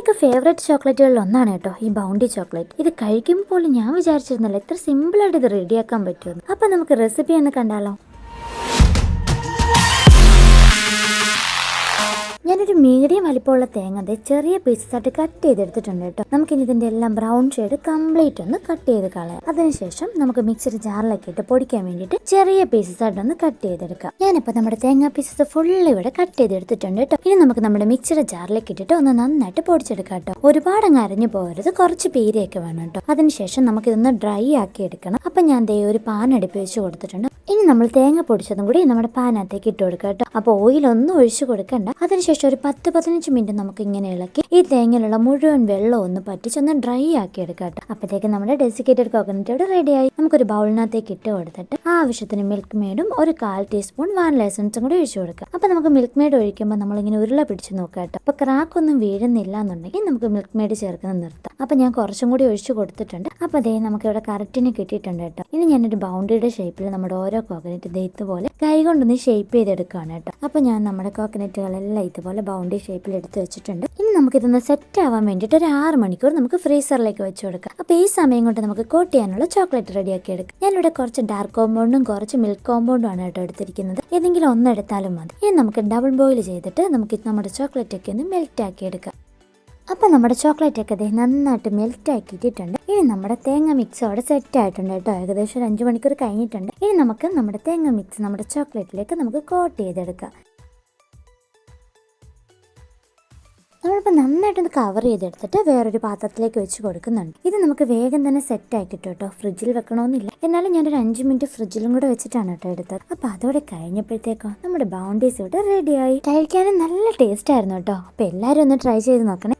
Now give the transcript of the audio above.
എന്റെയൊക്കെ ഫേവറേറ്റ് ചോക്ലേറ്റുകളിൽ ഒന്നാണ് കേട്ടോ ഈ ബൗണ്ടി ചോക്ലേറ്റ്. ഇത് കഴിക്കുമ്പോൾ ഞാൻ വിചാരിച്ചിരുന്നില്ല ഇത്ര സിമ്പിൾ ആയിട്ട് ഇത് റെഡിയാക്കാൻ പറ്റുമെന്ന്. അപ്പൊ നമുക്ക് റെസിപ്പി ഒന്ന് കണ്ടാലോ. ഞാനൊരു മീഡിയം വലിപ്പമുള്ള തേങ്ങ ചെറിയ പീസസ് ആയിട്ട് കട്ട് ചെയ്തെടുത്തിട്ടുണ്ട് കേട്ടോ. നമുക്കിനി ഇതിന്റെ എല്ലാം ബ്രൗൺ ഷെയ്ഡ് കംപ്ലീറ്റ് ഒന്ന് കട്ട് ചെയ്ത് കളയാം. അതിനുശേഷം നമുക്ക് മിക്സിയുടെ ജാറിലേക്ക് ഇട്ട് പൊടിക്കാൻ വേണ്ടിയിട്ട് ചെറിയ പീസസ് ആയിട്ട് ഒന്ന് കട്ട് ചെയ്തെടുക്കാം. ഞാനിപ്പോൾ നമ്മുടെ തേങ്ങ പീസസ് ഫുൾ ഇവിടെ കട്ട് ചെയ്തെടുത്തിട്ടുണ്ട് കേട്ടോ. ഇനി നമുക്ക് നമ്മുടെ മിക്സിയുടെ ജാറിലേക്ക് ഇട്ടിട്ട് ഒന്ന് നന്നായിട്ട് പൊടിച്ചെടുക്കാം കേട്ടോ. ഒരുപാട് അങ്ങ് അരഞ്ഞു പോകരുത്, കുറച്ച് പീരയൊക്കെ വേണം കേട്ടോ. അതിനുശേഷം നമുക്ക് ഇതൊന്ന് ഡ്രൈ ആക്കി എടുക്കണം. അപ്പൊ ഞാൻ ദേ ഒരു പാൻ അടുപ്പ് വെച്ച് കൊടുത്തിട്ടുണ്ട്. ഇനി നമ്മൾ തേങ്ങ പൊടിച്ചതും കൂടി നമ്മുടെ പാനകത്തേക്ക് ഇട്ട് കൊടുക്കാം കേട്ടോ. അപ്പോൾ ഓയിലൊന്നും ഒഴിച്ചു കൊടുക്കണ്ട. അതിനുശേഷം ഒരു 10-15 മിനിറ്റ് നമുക്ക് ഇങ്ങനെ ഇളക്കി ഈ തേങ്ങയിലുള്ള മുഴുവൻ വെള്ളം ഒന്ന് പറ്റിച്ചൊന്ന് ഡ്രൈ ആക്കി എടുക്കാം കേട്ടോ. അപ്പോഴത്തേക്ക് നമ്മുടെ ഡെസിക്കേറ്റഡ് കോക്കനട്ട് ഇവിടെ റെഡിയായി. നമുക്കൊരു ബൗളിനകത്തേക്ക് ഇട്ട് കൊടുത്തിട്ട് ആവശ്യത്തിന് മിൽക്ക് മെയ്ഡും ഒരു 1/4 ടീസ്പൂൺ വാനില എസൻസും കൂടി ഒഴിച്ചു കൊടുക്കാം. അപ്പോൾ നമുക്ക് മിൽക്ക് മെയ്ഡ് ഒഴിക്കുമ്പോൾ നമ്മളിങ്ങനെ ഉരുള പിടിച്ച് നോക്കാം കേട്ടോ. അപ്പോൾ ക്രാക്കൊന്നും വീഴുന്നില്ല എന്നുണ്ടെങ്കിൽ നമുക്ക് മിൽക്ക് മെയ്ഡ് ചേർക്കുന്നത് നിർത്താം. അപ്പോൾ ഞാൻ കുറച്ചും കൂടി ഒഴിച്ചു കൊടുത്തിട്ടുണ്ട്. അപ്പോൾ അതേ നമുക്ക് ഇവിടെ കറക്റ്റിന് കിട്ടിയിട്ടുണ്ട് കേട്ടോ. ഇനി ഞാനൊരു ബൗണ്ടിയുടെ ഷേപ്പിൽ നമ്മുടെ ഓരോ കോക്കനറ്റ് ഇതുപോലെ കൈ കൊണ്ടൊന്ന് ഷേപ്പ് ചെയ്തെടുക്കുകയാണ് കേട്ടോ. അപ്പോൾ ഞാൻ നമ്മുടെ കോക്കനറ്റുകളെല്ലാം ഇതുപോലെ ബൗണ്ടി ഷേപ്പിൽ എടുത്ത് വെച്ചിട്ടുണ്ട്. ഇനി നമുക്കിതൊന്ന് സെറ്റ് ആവാൻ വേണ്ടിയിട്ട് ഒരു 6 മണിക്കൂർ നമുക്ക് ഫ്രീസറിലേക്ക് വെച്ച് കൊടുക്കാം. അപ്പോൾ ഈ സമയം കൊണ്ട് നമുക്ക് കോട്ട് ചെയ്യാനുള്ള ചോക്ലേറ്റ് റെഡിയാക്കി എടുക്കാം. ഞാനിവിടെ കുറച്ച് ഡാർക്ക് കോമ്പൗണ്ടും കുറച്ച് മിൽക്ക് കോമ്പൗണ്ടും ആണ് കേട്ടോ എടുത്തിരിക്കുന്നത്. ഏതെങ്കിലും ഒന്ന് എടുത്താലും മതി. ഇനി നമുക്ക് ഡബിൾ ബോയിൽ ചെയ്തിട്ട് നമുക്ക് നമ്മുടെ ചോക്ലേറ്റ് ഒക്കെ ഒന്ന് മെൽറ്റ് ആക്കി എടുക്കാം. അപ്പം നമ്മുടെ ചോക്ലേറ്റ് ഒക്കെ നന്നായിട്ട് മെൽറ്റ് ആക്കിയിട്ടുണ്ട്. ഇനി നമ്മുടെ തേങ്ങ മിക്സ് അവിടെ സെറ്റ് ആയിട്ടുണ്ട് കേട്ടോ. ഏകദേശം ഒരു 5 മണിക്കൂർ കഴിഞ്ഞിട്ടുണ്ട്. ഇനി നമുക്ക് നമ്മുടെ തേങ്ങ മിക്സ് നമ്മുടെ ചോക്ലേറ്റിലേക്ക് നമുക്ക് കോട്ട് ചെയ്തെടുക്കാം. നമ്മളിപ്പോൾ നന്നായിട്ടൊന്ന് കവർ ചെയ്തെടുത്തിട്ട് വേറൊരു പാത്രത്തിലേക്ക് വെച്ച് കൊടുക്കുന്നുണ്ട്. ഇത് നമുക്ക് വേഗം തന്നെ സെറ്റ് ആക്കിയിട്ട് കേട്ടോ. ഫ്രിഡ്ജിൽ വെക്കണമെന്നില്ല. എന്നാലും ഞാനൊരു 5 മിനിറ്റ് ഫ്രിഡ്ജിലും കൂടെ വെച്ചിട്ടാണ് കേട്ടോ എടുത്തത്. അപ്പോൾ അതോടെ കഴിഞ്ഞപ്പോഴത്തേക്കോ നമ്മുടെ ബൗണ്ടീസ് ഇവിടെ റെഡിയായി. കഴിക്കാനും നല്ല ടേസ്റ്റ് ആയിരുന്നു കേട്ടോ. അപ്പോൾ എല്ലാവരും ഒന്ന് ട്രൈ ചെയ്ത് നോക്കണേ.